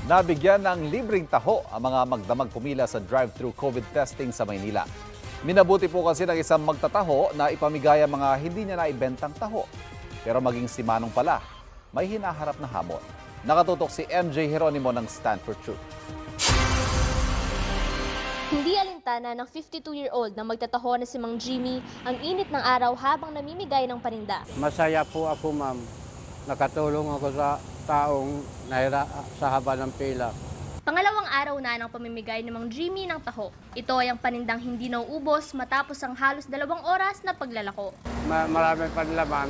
Nabigyan ng libreng taho ang mga magdamag pumila sa drive-thru COVID testing sa Maynila. Minabuti po kasi ng isang magtataho na ipamigay ang mga hindi niya naibentang taho. Pero maging si Manong pala, may hinaharap na hamon. Nakatutok si MJ Jeronimo ng Stand for Truth. Hindi alintana ng 52-year-old na magtataho na si Mang Jimmy ang init ng araw habang namimigay ng paninda. Masaya po ako, ma'am. Nakatulong ako sa taong sa haba ng pila. Pangalawang araw na ng pamimigay ni Mang Jimmy ng taho. Ito ay ang panindang hindi nauubos matapos ang halos 2 oras na paglalako. Maraming panlaman.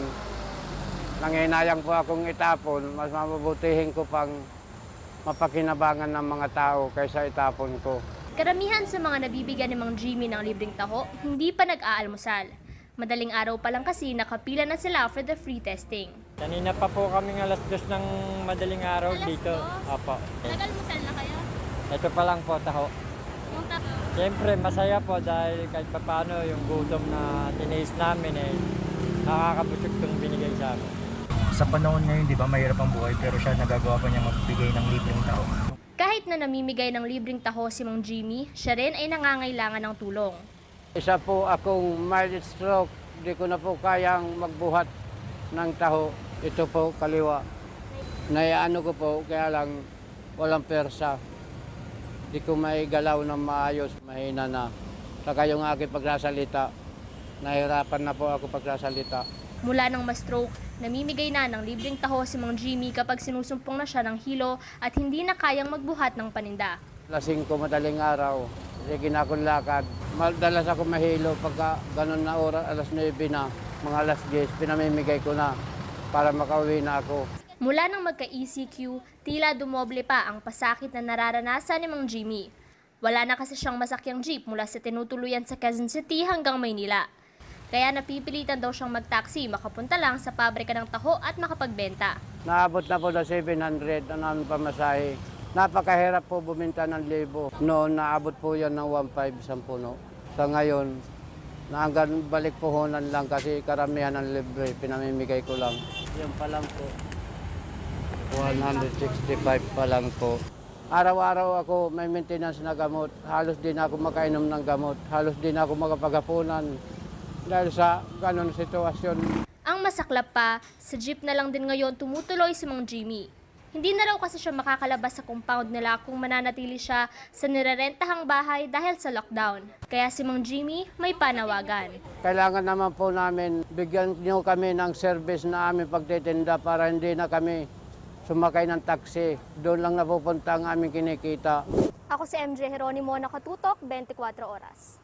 Nanginayang po akong itapon. Mas mabubutihin ko pang mapakinabangan ng mga tao kaysa itapon ko. Karamihan sa mga nabibigyan ni Mang Jimmy ng libreng taho, hindi pa nag-aalmusal. Madaling araw pa lang kasi nakapila na sila for the free testing. Kanina pa po kami alas 2 ng madaling araw dito. Opo. Nag-almusal na kayo? Ito pa lang po taho. Yung taho? Siyempre masaya po dahil kahit paano yung gutom na tiniis namin nakakabusog itong binigay sa amin. Sa panahon ngayon, di ba, mahirap ang buhay pero siya nagagawa pa niya magbigay ng libreng tao. Kahit na namimigay ng libreng taho si Mang Jimmy, siya rin ay nangangailangan ng tulong. Isa po akong mild stroke. Di ko na po kayang magbuhat ng taho. Ito po, kaliwa. Naiano ko po, kaya lang walang persa. Di ko maigalaw ng maayos, mahina na. Saka yung aking pagsasalita, nahirapan na po ako pagsasalita. Mula nang ma-stroke, namimigay na ng libreng taho si Mang Jimmy kapag sinusumpong na siya ng hilo at hindi na kayang magbuhat ng paninda. Alas 5 madaling araw, sige na akong lakad. Madalas ako mahilo pagka ganun na oras, alas 9 na, mga alas 10, pinamimigay ko na para makauwi na ako. Mula nang magka-ECQ, tila dumoble pa ang pasakit na nararanasan ni Mang Jimmy. Wala na kasi siyang masakyang jeep mula sa tinutuluyan sa Quezon City hanggang Maynila. Kaya napipilitan daw siyang mag-taxi makapunta lang sa pabrika ng taho at makapagbenta. Naabot na po na 700 ang aming pamasahe. Napakahirap po buminta ng 1,000. Noon naabot po yan ng 1,500 isang puno. Sa ngayon, hanggang balik puhunan lang kasi karamihan ng libre, pinamimigay ko lang. Yan pa lang po. 165 pa lang po. Araw-araw ako may maintenance na gamot. Halos din ako makainom ng gamot. Halos din ako makapaghapunan. Dahil sa ganun sitwasyon. Ang masaklap pa, sa jeep na lang din ngayon tumutuloy si Mang Jimmy. Hindi na raw kasi siya makakalabas sa compound nila kung mananatili siya sa nirerentahang bahay dahil sa lockdown. Kaya si Mang Jimmy may panawagan. Kailangan naman po namin, bigyan niyo kami ng service na aming pagtitinda para hindi na kami sumakay ng taxi. Doon lang napupunta ang aming kinikita. Ako si MJ Jeronimo, nakatutok 24 oras.